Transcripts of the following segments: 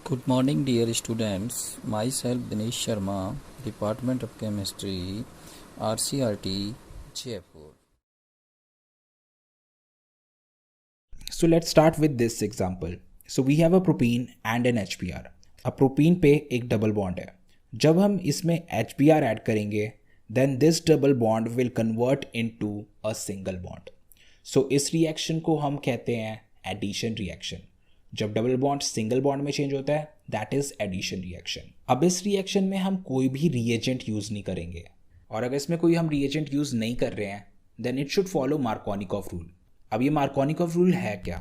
Good morning, dear students. Myself Dinesh Sharma, Department of Chemistry, RCRT, Jaipur. So let's start with this example. So we have a propene and an HBr. अब propene पे एक double bond है. जब हम इसमें HBr add करेंगे then this double bond will convert into a single bond. So इस reaction को हम कहते हैं एडिशन रिएक्शन. जब डबल बॉन्ड सिंगल बॉन्ड में चेंज होता है दैट इज एडिशन रिएक्शन. अब इस रिएक्शन में हम कोई भी रिएजेंट यूज नहीं करेंगे, और अगर इसमें कोई हम रिएजेंट यूज नहीं कर रहे हैं then it should follow Markovnikov rule. अब ये मार्कोनिकॉफ रूल है क्या?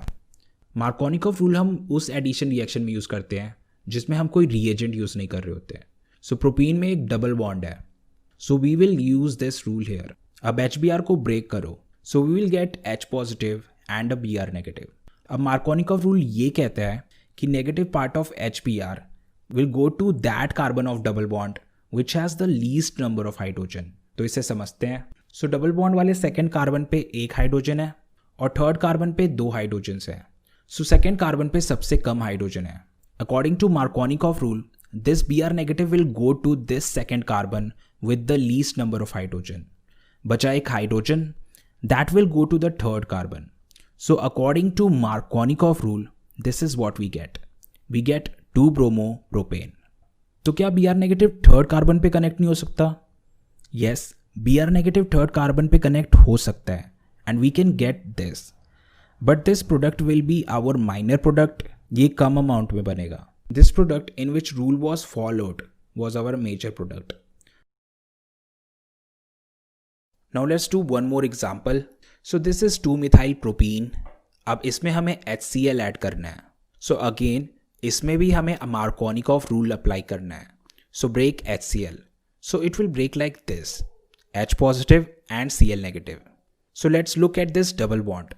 मार्कोनिकॉफ रूल हम उस एडिशन रिएक्शन में यूज करते हैं जिसमें हम कोई रिएजेंट यूज नहीं कर रहे होते हैं. सो प्रोपीन में एक डबल बॉन्ड है, so we will use this rule here. अब HBr को ब्रेक करो, so we will get H positive and a Br negative. अब मार्कोनिकॉफ रूल ये कहता है कि negative part of HBr will go to that carbon of double bond which has the least number of hydrogen. तो इसे समझते हैं. So double bond वाले सेकेंड कार्बन पे एक हाइड्रोजन है और थर्ड कार्बन पे दो हाइड्रोजन्स हैं. सो सेकेंड कार्बन पे सबसे कम हाइड्रोजन है. According to Markovnikov rule this Br negative will go to this second carbon with the least number of hydrogen. बचा एक hydrogen, that will go to the third carbon. So according to Markovnikov rule, this is what we get. We get 2-bromopropane. तो क्या Br negative third carbon पे connect नहीं हो सकता? Yes, Br negative third carbon पे connect हो सकता है and we can get this. But this product will be our minor product. ये कम अमाउंट में बनेगा. This product in which rule was followed was our major product. Now let's do one more example. So this is 2-methyl propene. अब इसमें हमें HCl add करना है. So again इसमें भी हमें मार्कोनिकॉफ रूल अप्लाई करना है. So break HCl. So it will break like this. H positive and Cl negative. So let's look at this double bond.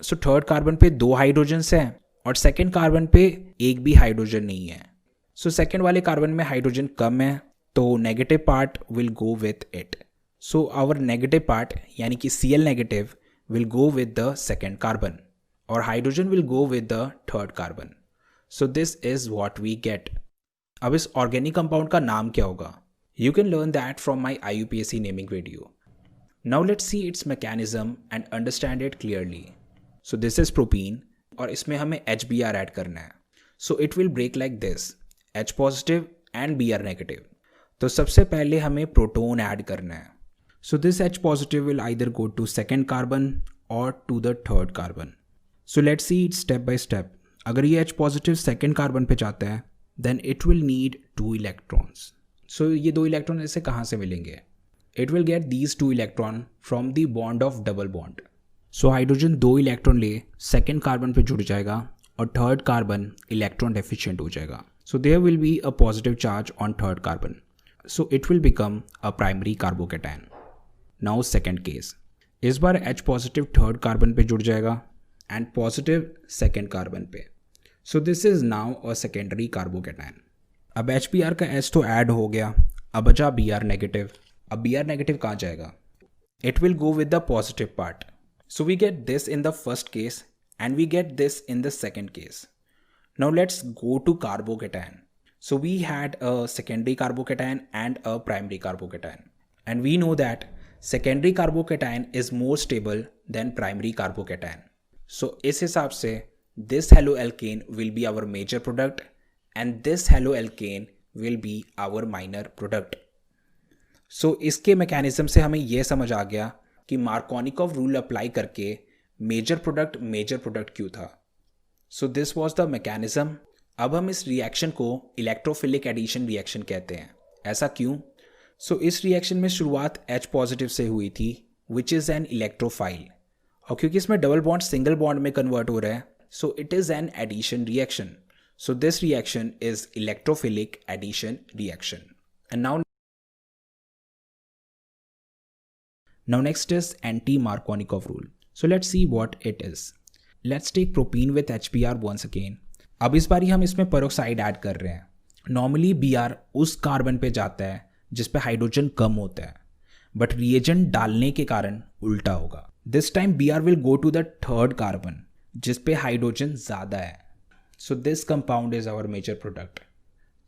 So third carbon पे दो hydrogens हैं और सेकेंड कार्बन पे एक भी हाइड्रोजन नहीं है. So सेकेंड वाले कार्बन में हाइड्रोजन कम है तो negative part will go with it. So our negative part यानी कि Cl negative will go with the second carbon और hydrogen will go with the third carbon. So this is what we get. अब इस organic compound का नाम क्या होगा? You can learn that from my IUPAC naming video. Now let's see its mechanism and understand it clearly. So this is propene और इसमें हमें HBr add करना है. So it will break like this. H positive and Br negative. तो सबसे पहले हमें proton add करना है. So this H positive will either go to second carbon or to the third carbon. So let's see it step by step. अगर ये H positive second carbon पे जाता है then it will need 2 electrons. So ये दो electron इसे कहाँ से मिलेंगे? It will get these 2 electron from the bond of double bond. So hydrogen दो इलेक्ट्रॉन ले second carbon पे जुड़ जाएगा और third carbon इलेक्ट्रॉन डेफिशिएंट हो जाएगा. So there will be a positive charge on third carbon. So it will become a primary carbocation. Now second case. इस बार H पॉजिटिव थर्ड कार्बन पे जुड़ जाएगा एंड पॉजिटिव सेकेंड कार्बन पे. So this is now a secondary carbocation. अब HBr का H तो add हो गया, अब बचा Br नेगेटिव. अब Br नेगेटिव कहाँ जाएगा? It will go with the positive part. So we get this in the first case and we get this in the second case. Now let's go to carbocation. So we had a secondary carbocation and a primary carbocation and we know that secondary carbocation is more stable than primary carbocation. So इस हिसाब से this haloalkane will be our major product and this haloalkane will be our minor product. So इसके mechanism से हमें यह समझ आ गया कि मार्कोनिकॉफ रूल अप्लाई करके मेजर प्रोडक्ट क्यों था. So this was the mechanism. अब हम इस रिएक्शन को इलेक्ट्रोफिलिक एडिशन रिएक्शन कहते हैं. ऐसा क्यों? सो इस रिएक्शन में शुरुआत H पॉजिटिव से हुई थी विच इज़ एन इलेक्ट्रोफाइल, और क्योंकि इसमें डबल बॉन्ड सिंगल बॉन्ड में कन्वर्ट हो रहा है so it is an addition reaction. So this reaction is electrophilic addition reaction. And now next is anti Markovnikov rule. So let's see what it is. Let's take propene with HBr once again. अब इस बारी हम इसमें peroxide add कर रहे हैं. Normally Br उस carbon पे जाता है जिस पे हाइड्रोजन कम होता है, बट रिएजेंट डालने के कारण उल्टा होगा. This time Br will go to the third carbon जिस पे हाइड्रोजन ज़्यादा है. So this compound is our major product.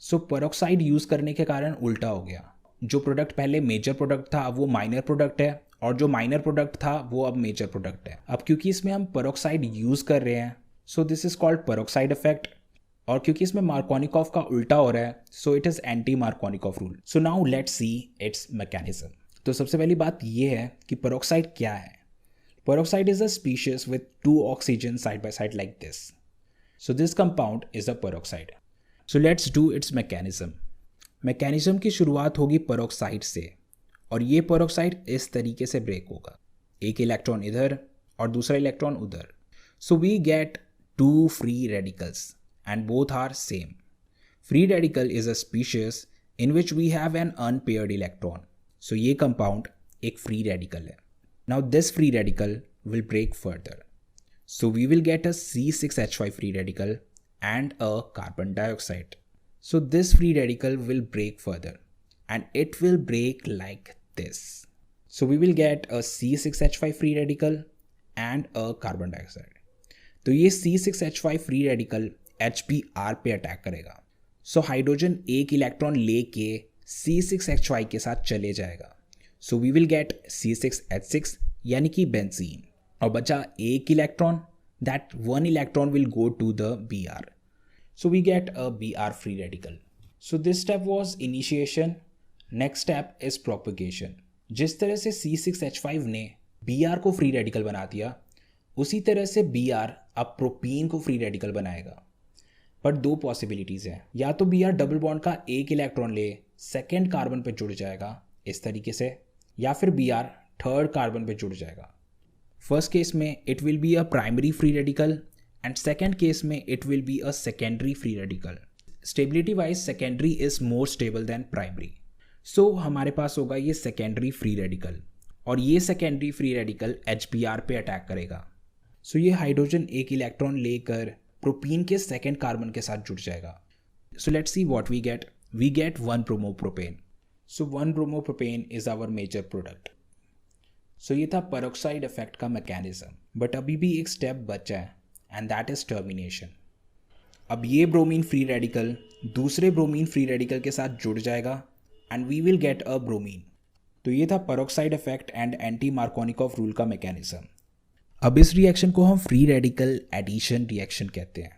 So peroxide use करने के कारण उल्टा हो गया, जो प्रोडक्ट पहले मेजर प्रोडक्ट था अब वो माइनर प्रोडक्ट है, और जो माइनर प्रोडक्ट था वो अब मेजर प्रोडक्ट है। अब क्योंकि इसमें हम पेरोक्साइड यूज़ कर रहे हैं, सो this is called peroxide effect. और क्योंकि इसमें मार्कोनिकॉफ का उल्टा हो रहा है, so it is anti Markovnikov rule. So now let's see it's mechanism. तो सबसे पहली बात ये है कि पेरोक्साइड क्या है। Peroxide is a species with 2 oxygen side by side like this. So this compound is a peroxide. So let's do it's mechanism. Mechanism की शुरुआत होगी पेरोक्साइड से, और ये पेरोक्साइड इस तरीके से ब्रेक होगा, एक इलेक्ट्रॉन इधर और दूसरा इलेक्ट्रॉन उधर। So we get 2 free radicals and both are same. Free radical is a species in which we have an unpaired electron. So ये compound एक free radical है. Now this free radical will break further. So we will get a C6H5 free radical and a carbon dioxide. So this free radical will break further and it will break like this. So we will get a C6H5 free radical and a carbon dioxide. तो ये C6H5 free radical HBr पे attack करेगा। So hydrogen एक electron लेके C6H5 के साथ चले जाएगा। सो वी विल गेट C6H6 यानी कि बेंजीन, और बचा एक electron, that 1 electron will go to the Br। So we get a Br free radical. So this step was initiation. Next step is propagation. जिस तरह से C6H5 ने Br को फ्री रेडिकल बना दिया, उसी तरह से Br अब प्रोपीन को फ्री रेडिकल बनाएगा। पर 2 पॉसिबिलिटीज़ हैं, या तो Br डबल बॉन्ड का एक इलेक्ट्रॉन ले सेकेंड कार्बन पे जुड़ जाएगा इस तरीके से, या फिर Br थर्ड कार्बन पे जुड़ जाएगा। फर्स्ट केस में it will be a primary free radical and second case में it will be a secondary free radical. Stability wise secondary is more stable than primary. So हमारे पास होगा ये secondary free radical, और ये secondary free radical HBr पे attack करेगा। So ये हाइड्रोजन एक इलेक्ट्रॉन लेकर प्रोपीन के सेकेंड कार्बन के साथ जुड़ जाएगा। So let's see what we get. We get 1 bromopropane. So 1 bromopropane is our major product. So ये था पेरोक्साइड इफेक्ट का मैकेनिज्म, बट अभी भी एक स्टेप बचा है एंड दैट इज टर्मिनेशन। अब ये ब्रोमीन फ्री रेडिकल दूसरे ब्रोमीन फ्री रेडिकल के साथ जुड़ जाएगा and we will get a bromine. तो ये था peroxide effect and anti Markovnikov rule का मैकेनिज्म। अब इस रिएक्शन को हम फ्री रेडिकल एडिशन रिएक्शन कहते हैं।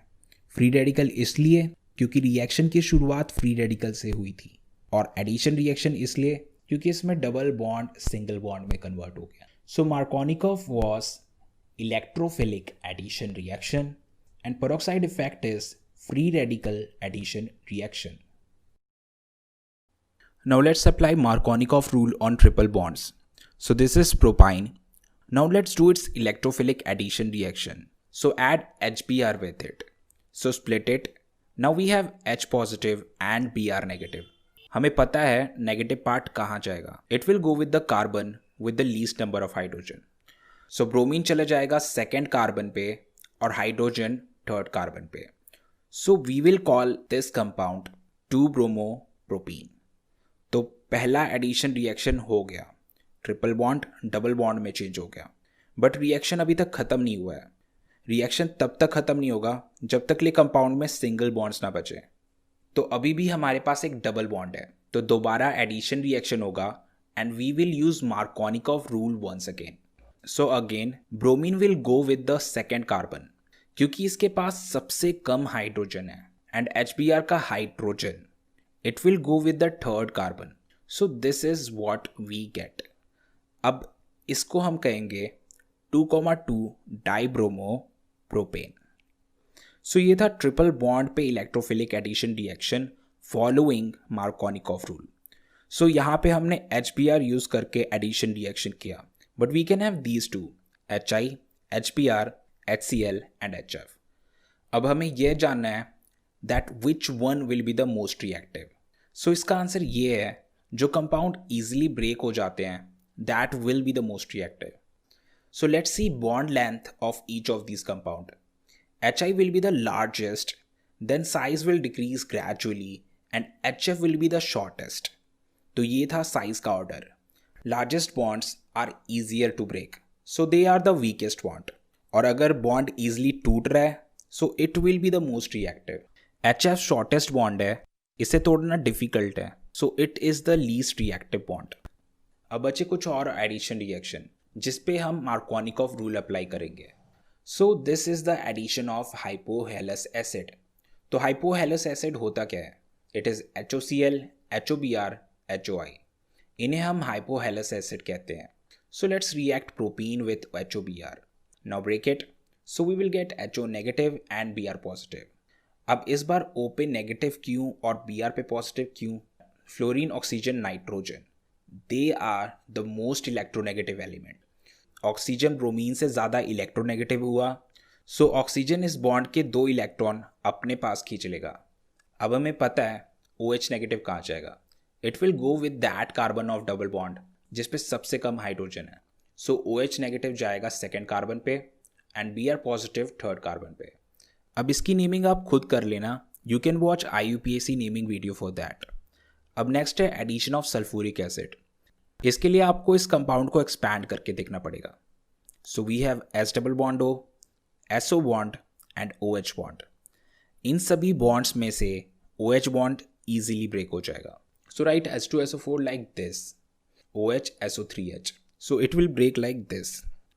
फ्री रेडिकल इसलिए क्योंकि रिएक्शन की शुरुआत फ्री रेडिकल से हुई थी, और एडिशन रिएक्शन इसलिए क्योंकि इसमें डबल बॉन्ड सिंगल बॉन्ड में कन्वर्ट हो गया। So Markovnikov was electrophilic addition reaction and peroxide effect is free radical addition reaction. Now let's apply Markovnikov rule on triple bonds. So this is propyne. Now let's do its electrophilic addition reaction. So add HBr with it. So split it. Now we have H positive and Br negative. हमें पता है negative part कहाँ जाएगा. It will go with the carbon with the least number of hydrogen. So bromine चला जाएगा second carbon पे और hydrogen third carbon पे. So we will call this compound 2-bromopropene. तो पहला एडिशन रिएक्शन हो गया, ट्रिपल बॉन्ड डबल बॉन्ड में चेंज हो गया, बट रिएक्शन अभी तक ख़त्म नहीं हुआ है. रिएक्शन तब तक ख़त्म नहीं होगा जब तक ये कंपाउंड में सिंगल बॉन्ड्स ना बचे. तो अभी भी हमारे पास एक डबल बॉन्ड है, तो दोबारा एडिशन रिएक्शन होगा and we will use Markovnikov rule once again. So again bromine will go with the second carbon क्योंकि इसके पास सबसे कम हाइड्रोजन है, एंड HBr का hydrogen it will go with the third carbon. So this is what we get. अब इसको हम कहेंगे 2,2 डाइब्रोमोप्रोपेन. सो ये था ट्रिपल बॉन्ड पे electrophilic addition reaction following Markovnikov rule. So यहाँ पे हमने HBr यूज करके एडिशन रिएक्शन किया, but we can have these two HI, HBr, HCl and HF. अब हमें यह जानना है that which one will be the most reactive. So इसका आंसर ये है, जो कंपाउंड easily break हो जाते हैं that will be the most reactive. So let's see bond length of each of these compound. HI will be the largest, then size will decrease gradually and HF will be the shortest. तो ये था size का order. Largest bonds are easier to break, so they are the weakest bond. और अगर bond easily टूट रहा है, so it will be the most reactive. HF shortest bond है, इसे तोड़ना डिफिकल्ट है, so it is the least reactive bond. अब बचे कुछ और एडिशन रिएक्शन जिस पे हम मार्कोनिकॉफ रूल अप्लाई करेंगे। So this is the addition of hypohalous acid. तो हाइपोहेलस एसिड होता क्या है? It is HOCl, HOBr, HOI। इन्हें हम हाइपोहेलस एसिड कहते हैं। So let's react propene with HOBr। Now break it, so we will get HO negative and Br positive. अब इस बार O पे नेगेटिव क्यों और Br पे पॉजिटिव क्यों? Fluorine, oxygen, nitrogen, they are the most electronegative element. Oxygen bromine से ज़्यादा electronegative हुआ, सो ऑक्सीजन इस बॉन्ड के 2 इलेक्ट्रॉन अपने पास खींच लेगा। अब हमें पता है OH नेगेटिव कहाँ जाएगा। It will go with that carbon of double bond जिस पे सबसे कम हाइड्रोजन है। सो OH नेगेटिव जाएगा सेकेंड कार्बन पे and Br positive third carbon पे। अब इसकी नेमिंग आप खुद कर लेना, you can watch IUPAC naming video for that. अब नेक्स्ट है एडिशन ऑफ सल्फ्यूरिक एसिड। इसके लिए आपको इस कंपाउंड को एक्सपैंड करके देखना पड़ेगा। So we have S double bond O, SO bond and OH bond. इन सभी बॉन्ड्स में से OH बॉन्ड easily break हो जाएगा। So write H2SO4 like this, OH SO3H. So it will break like this.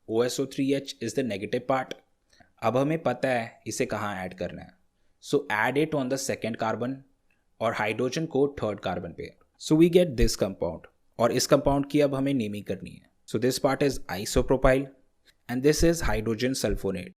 OSO3H is the negative part. अब हमें पता है इसे कहाँ ऐड करना है। So add it on the second carbon और हाइड्रोजन को थर्ड कार्बन पे। So we get this compound और इस कंपाउंड की अब हमें नेमिंग करनी है। So this part is isopropyl and this is hydrogen sulfonate.